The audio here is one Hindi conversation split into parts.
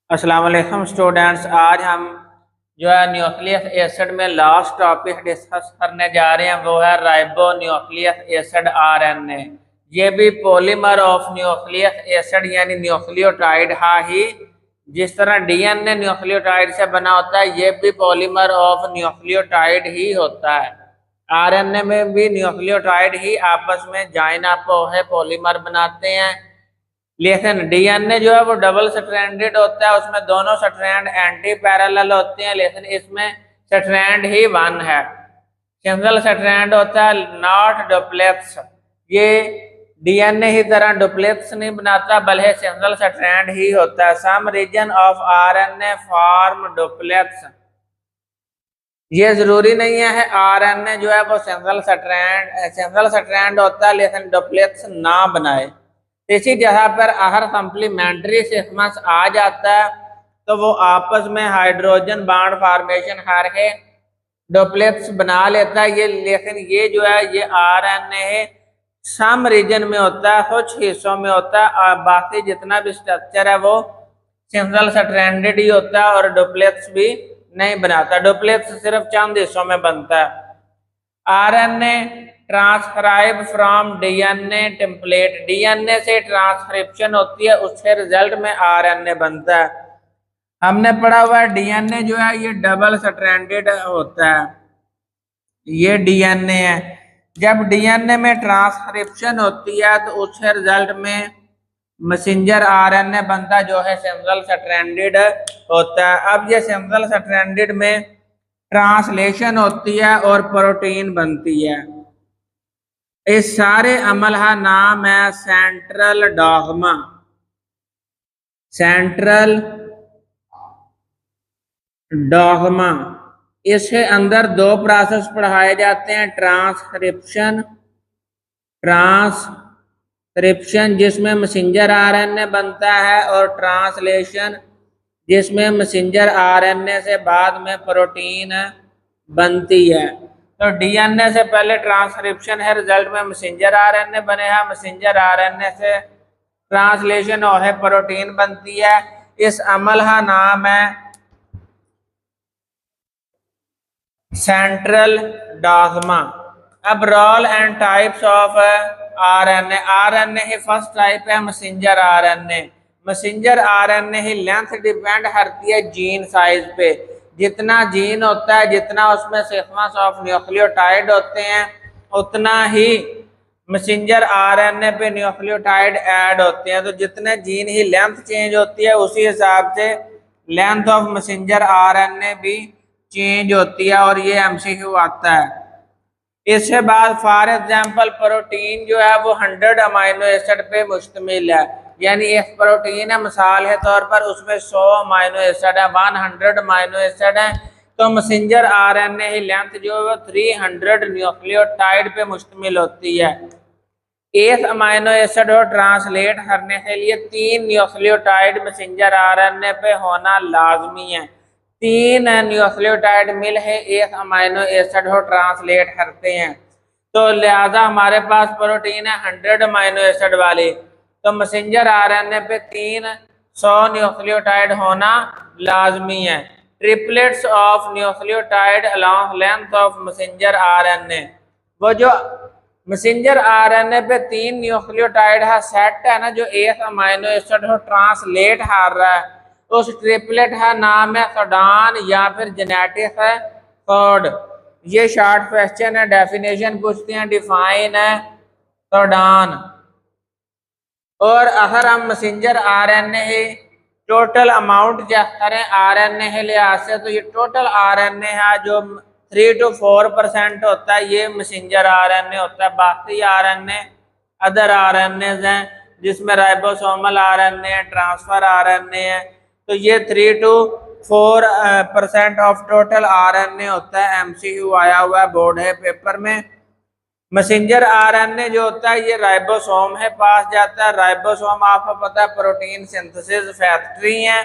अस्सलाम वालेकुम स्टूडेंट्स। आज हम जो है न्यूक्लियस एसिड में लास्ट टॉपिक डिस्कस करने जा रहे हैं, वो है राइबो न्यूक्लियस एसिड आरएनए। ये भी पॉलीमर ऑफ न्यूक्लियस एसिड यानी न्यूक्लियोटाइड ही। जिस तरह डीएनए न्यूक्लियोटाइड से बना होता है, ये भी पॉलीमर ऑफ न्यूक्लियोटाइड ही होता है। आरएनए में भी न्यूक्लियोटाइड ही आपस में ज्वाइन अप है पॉलीमर बनाते हैं। लेकिन डीएनए जो है वो डबल स्ट्रैंडेड होता है, उसमें दोनों स्ट्रैंड एंटी पैरेलल होते हैं, लेकिन इसमें स्ट्रैंड ही वन है। सिंगल स्ट्रैंड होता है, नॉट डुप्लेक्स। ये डीएनए ही तरह डुप्लेक्स नहीं बनाता, बल्कि सिंगल स्ट्रैंड ही होता है। Some region of RNA form duplex. ये जरूरी नहीं है आरएनए जो है वो सिंगल स्ट्रैंड होता है लेकिन डुप्लेक्स ना बनाए। इसी जगह पर अगर कंप्लीमेंट्री सीक्वेंस आ जाता है तो वो आपस में हाइड्रोजन बॉन्ड फॉर्मेशन करके डुप्लेक्स बना लेता है। ये लेकिन ये जो है ये आरएनए है सम रीजन में होता है, कुछ हिस्सों में होता है, और बाकी जितना भी स्ट्रक्चर है वो सिंगल स्ट्रैंडेड ही होता है और डुप्लेक्स भी नहीं बनाता। डुप्लेक्स सिर्फ चंद हिस्सों में बनता है। RNA transcribe from DNA template. DNA से ट्रांसक्रिप्शन होती है, उससे रिजल्ट में आरएनए बनता है। हमने पढ़ा हुआ है डीएनए जो है ये डबल स्ट्रैंडेड होता है। ये डीएनए है। जब डीएनए में ट्रांसक्रिप्शन होती है तो उससे रिजल्ट में मैसेंजर आरएनए बनता है जो है सिंगल स्ट्रैंडेड होता है। अब ये सिंगल स्ट्रैंडेड में ट्रांसलेशन होती है और प्रोटीन बनती है। इस सारे अमल का नाम है सेंट्रल डॉग्मा। Central dogma. इसके अंदर दो प्रोसेस पढ़ाए जाते हैं, ट्रांसक्रिप्शन जिसमें मैसेंजर आरएनए बनता है, और ट्रांसलेशन जिसमें मैसेंजर आरएनए से बाद में प्रोटीन बनती है। तो डीएनए से पहले ट्रांसक्रिप्शन है, रिजल्ट में मैसेंजर आरएनए बने हैं, मैसेंजर आरएनए से ट्रांसलेशन और है प्रोटीन बनती है। इस अमल का नाम है सेंट्रल डॉग्मा। अब role and types of RNA. RNA ही फर्स्ट टाइप है मैसेंजर आरएनए। मैसेंजर आरएनए ही लेंथ डिपेंड करती है जीन साइज पे। जितना जीन होता है, जितना उसमें सीक्वेंस ऑफ न्यूक्लियोटाइड होते हैं, उतना ही मैसेंजर आरएनए पे न्यूक्लियोटाइड ऐड होते हैं। तो जितने जीन ही लेंथ चेंज होती है, उसी हिसाब से लेंथ ऑफ मैसेंजर आरएनए भी चेंज होती है, और ये एमसीक्यू आता है। इसके बाद फॉर एग्जांपल प्रोटीन जो है वो 100 अमाइनो एसिड पे मुश्तमिल है, यानी एक प्रोटीन है, मिसाल के तौर पर उसमें 100 अमाइनो एसिड है, 100 अमाइनो एसिड है। तो मैसेंजर आरएनए की लेंथ जो है 300 न्यूक्लियोटाइड पे मुश्तमिल होती है। एक अमाइनो एसिड को ट्रांसलेट करने के लिए 3 न्यूक्लियोटाइड मैसेंजर आरएनए पे होना लाजमी है। 3 न्यूक्लियोटाइड मिल है एक अमाइनो एसिड को ट्रांसलेट करते हैं। तो लिहाजा हमारे पास प्रोटीन है 100 अमाइनो एसिड वाली, तो मैसेंजर आरएनए पे 300 न्यूक्लियोटाइड होना लाजमी है। Triplets of nucleotide along length of messenger RNA. वो जो मैसेंजर आरएनए पे 3 न्यूक्लियोटाइड का सेट है ना, जो एक अमाइनो एसिड को ट्रांसलेट कर रहा है, उस ट्रिपलेट का नाम है कोडॉन या फिर जेनेटिक है कोड। ये शॉर्ट क्वेश्चन है, डेफिनेशन पूछते हैं, डिफाइन है कोडॉन। और अगर हम messenger RNA total amount check करें आरएनए के लिहाज से, तो ये टोटल आरएनए है जो 3 to 4% होता है, ये मैसेंजर आरएनए होता है। बाकी आरएनए अदर आरएनए हैं, जिसमें राइबोसोमल आरएनए है, ट्रांसफर आरएनए है। तो ये 3 to 4% ऑफ टोटल आरएनए होता है। एमसीक्यू आया हुआ है बोर्ड है पेपर में। मैसेंजर आरएनए जो होता है ये राइबोसोम है पास जाता है। राइबोसोम आपको पता है प्रोटीन सिंथेसिस फैक्ट्री है।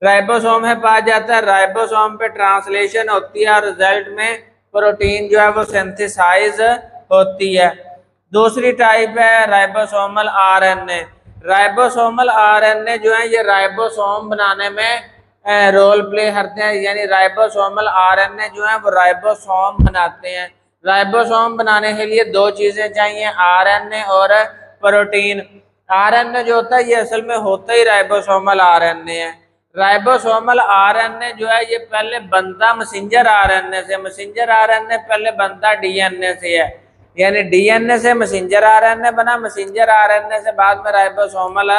राइबोसोम है पास जाता है, राइबोसोम पे ट्रांसलेशन होती है और रिजल्ट में प्रोटीन जो है वो सिंथेसाइज होती है। दूसरी टाइप है राइबोसोमल आरएनए। राइबोसोमल आरएनए जो है ये राइबोसोम बनाने में रोल प्ले करते हैं, यानी राइबोसोमल आरएनए जो है वो राइबोसोम बनाते हैं। राइबोसोम बनाने के लिए दो चीजें चाहिए, आरएनए और प्रोटीन। आरएनए जो होता है ये असल में होता ही राइबोसोमल आरएनए है। राइबोसोमल आरएनए जो है ये पहले बनता मैसेंजर आरएनए से, मैसेंजर आरएनए पहले बनता डीएनए से है, यानी डीएनए से मैसेंजर आरएनए बना, मैसेंजर आरएनए से बाद में राइबोसोमल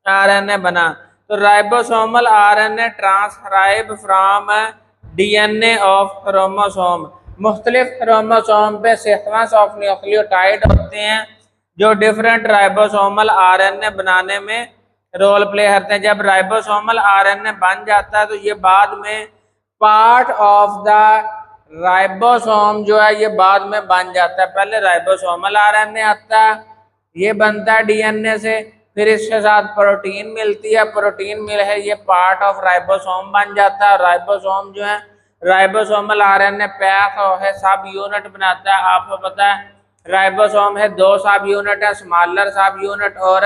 आरएनए बना। तो ribosomal RNA transcribe from DNA of chromosome. मुख्तलिफ क्रोमोसोम पे सीक्वेंस ऑफ न्यूक्लियोटाइड होते हैं जो डिफरेंट राइबोसोमल आरएनए बनाने में रोल प्ले करते हैं। जब राइबोसोमल आरएनए बन जाता है तो ये बाद में पार्ट ऑफ द राइबोसोम जो है ये बाद में बन जाता है। पहले राइबोसोमल आरएनए आता है, ये बनता है डीएनए से, फिर इसके साथ प्रोटीन मिलती है, प्रोटीन मिल है ये पार्ट ऑफ राइबोसोम बन जाता है। राइबोसोम जो है राइबोसोमल आरएनए पैक है सब यूनिट बनाता है। आपको पता है राइबोसोम है दो सब यूनिट है, स्मॉलर सब यूनिट और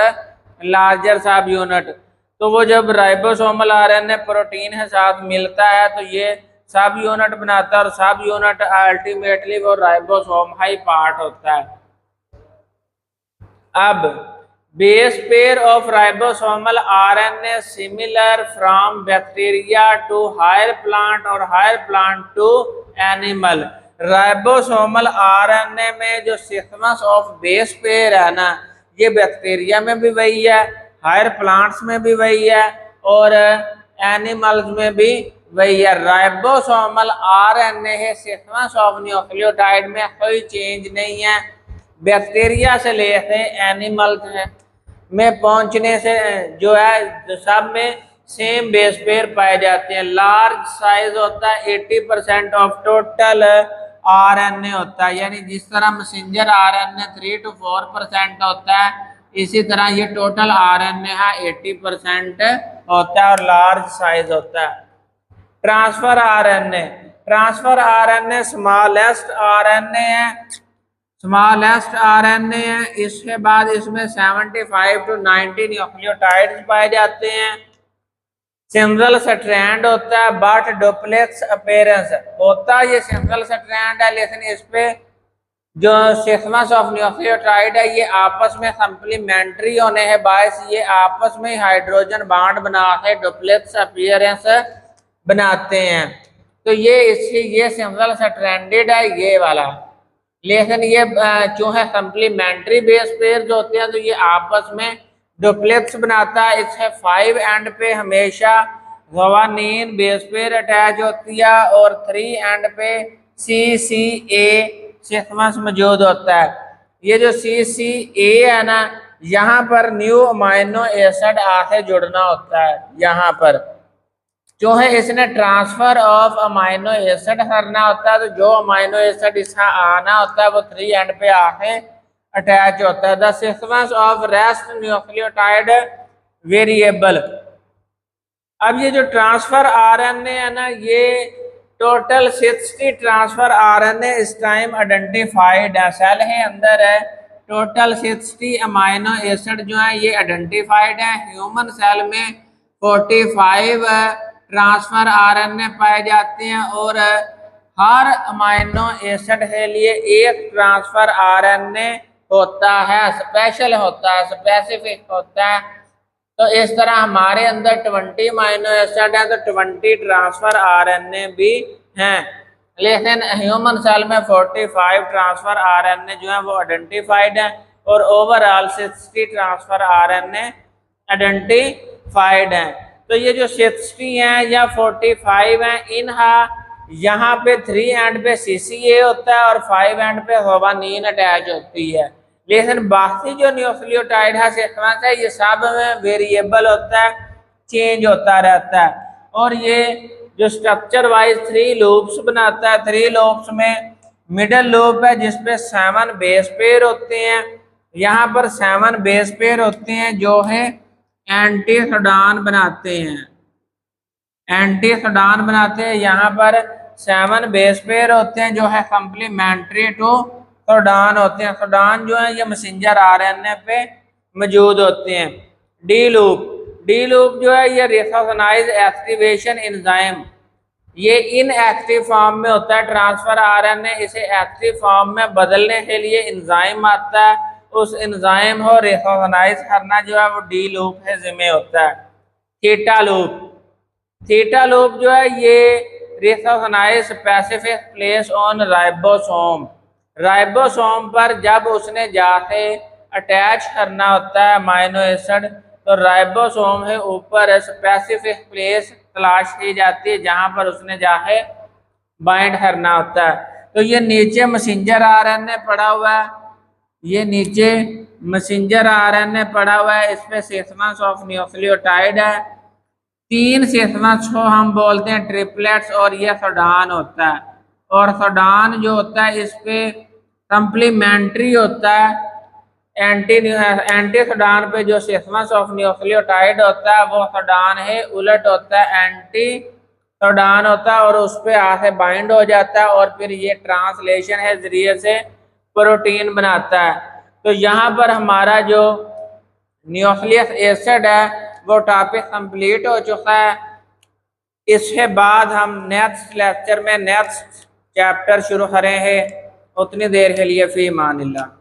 लार्जर सब यूनिट। तो वो जब राइबोसोमल आरएनए प्रोटीन के साथ मिलता है तो ये सब यूनिट बनाता है और सब यूनिट अल्टीमेटली वो राइबोसोम का ही पार्ट होता है। अब base pair of ribosomal RNA similar from bacteria to higher plant और higher plant to animal. Ribosomal RNA में जो सीक्वेंस ऑफ बेस पेयर है ना ये बैक्टीरिया में भी वही है, हायर प्लांट्स में भी वही है और एनिमल्स में भी वही है। राइबोसोमल आरएनए है सीक्वेंस ऑफ न्यूक्लियोटाइड में कोई चेंज नहीं है। बैक्टीरिया से लेके एनिमल्स में पहुंचने से जो है सब में सेम बेस पेयर पाए जाते हैं। लार्ज साइज होता है 80% ऑफ टोटल आरएनए होता है, यानी जिस तरह मैसेंजर आरएनए 3 to 4% होता है इसी तरह ये टोटल आरएनए है 80% होता है और लार्ज साइज होता है। Transfer RNA, transfer RNA smallest RNA है, स्मॉलेस्ट आरएनए है। इसके बाद इसमें 75 to 90 न्यूक्लियोटाइड्स पाए जाते हैं। सिंगल स्ट्रैंड होता है बट डुप्लेक्स अपीयरेंस होता है, ये सिंगल स्ट्रैंड है लेकिन इस पे जो सीक्वेंस ऑफ न्यूक्लियोटाइड है ये आपस में कंप्लीमेंट्री होने के बायस ये आपस में हाइड्रोजन बॉन्ड बना के डुप्लेक्स अपीयरेंस बनाते हैं। तो ये इसकी ये सिंगल स्ट्रैंडेड है ये वाला, लेकिन ये जो है कंप्लीमेंट्री बेस पेयर जो होते हैं तो ये आपस में डुप्लेक्स बनाता है। इसके 5 एंड पे हमेशा गवानीन बेस पेयर अटैच होती है और 3 एंड पे CCA सीक्वेंस मौजूद होता है। ये जो CCA है ना यहाँ पर न्यू अमाइनो एसिड आके जुड़ना होता है, यहाँ पर जो है इसने ट्रांसफर ऑफ अमाइनो एसिड करना होता है। तो जो अमाइनो एसिड इसका आना होता है वो 3 एंड पे आके अटैच होता है। The sequence of rest nucleotide variable. अब ये जो ट्रांसफर आरएनए है ना ये टोटल 60 ट्रांसफर आरएनए इस टाइम आइडेंटिफाइड है, सेल है अंदर है। टोटल 60 अमाइनो एसिड जो है ये आइडेंटिफाइड है। ह्यूमन सेल में 45 ट्रांसफर आरएनए पाए जाते हैं और हर अमाइनो एसिड के लिए एक ट्रांसफर आरएनए होता है, स्पेशल होता है, स्पेसिफिक होता है। तो इस तरह हमारे अंदर 20 अमाइनो एसिड है तो 20 ट्रांसफर आरएनए भी हैं, लेकिन ह्यूमन सेल में 45 ट्रांसफर आरएनए जो है वो आइडेंटिफाइड है और ओवरऑल 60 ट्रांसफर आरएनए आइडेंटिफाइड है। तो ये जो 60 हैं या 45 हैं इनका यहाँ पे 3 एंड पे CCA होता है और 5 एंड पे गवानीन अटैच होती है, लेकिन बाकी जो न्यूक्लियोटाइड है सीक्वेंस है ये सब में वेरिएबल होता है, चेंज होता रहता है। और ये जो स्ट्रक्चर वाइज 3 लूप्स बनाता है, 3 लूप्स में मिडल लूप है जिसपे 7 बेस पेयर होते हैं। यहाँ पर 7 बेस पेयर होते हैं जो है एंटीकोडॉन बनाते हैं, एंटीकोडॉन बनाते हैं। यहाँ पर 7 बेस पेयर होते हैं जो है कंप्लीमेंट्री टू कोडॉन होते हैं। कोडॉन जो है ये मैसेंजर आरएनए पे मौजूद होते हैं। D loop. डी लूप जो है ये रेसोनाइज एक्टिवेशन एंजाइम, ये इनएक्टिव फॉर्म में होता है। ट्रांसफर आरएनए इसे एक्टिव फॉर्म में बदलने के लिए एंजाइम आता है, उस एंजाइम को रेसोनाइज करना जो है वो डी लूप है जिम्मे होता है। Theta loop. थीटा लूप जो है ये recognise specific place on ribosome, ribosome पर जब उसने जाके अटैच करना होता है अमाइनो एसिड, तो राइबोसोम है ऊपर स्पेसिफिक प्लेस तलाश की जाती है जहां पर उसने जाके बाइंड करना होता है। तो ये नीचे मैसेंजर आरएनए पड़ा हुआ है, ये नीचे मैसेंजर आरएनए पड़ा हुआ है, इस पे सीक्वेंस ऑफ न्यूक्लियोटाइड है। 3 सीक्वेंस को हम बोलते हैं ट्रिपलेट्स, और ये सोडान होता है। और सोडान जो होता है इस पे कंप्लीमेंट्री होता है। एंटी सोडान पे जो सीक्वेंस ऑफ न्यूक्लियोटाइड होता है वो सोडान है, उलट होता है एंटी सोडान होता है और उस पे आके बाइंड हो जाता है और फिर ये ट्रांसलेशन है जरिए से प्रोटीन बनाता है। तो यहाँ पर हमारा जो न्यूक्लियस एसिड है वो टॉपिक कंप्लीट हो चुका है। इसके बाद हम नेक्स्ट लेक्चर में नेक्स्ट चैप्टर शुरू करेंगे। उतनी देर के लिए फी मान अल्लाह।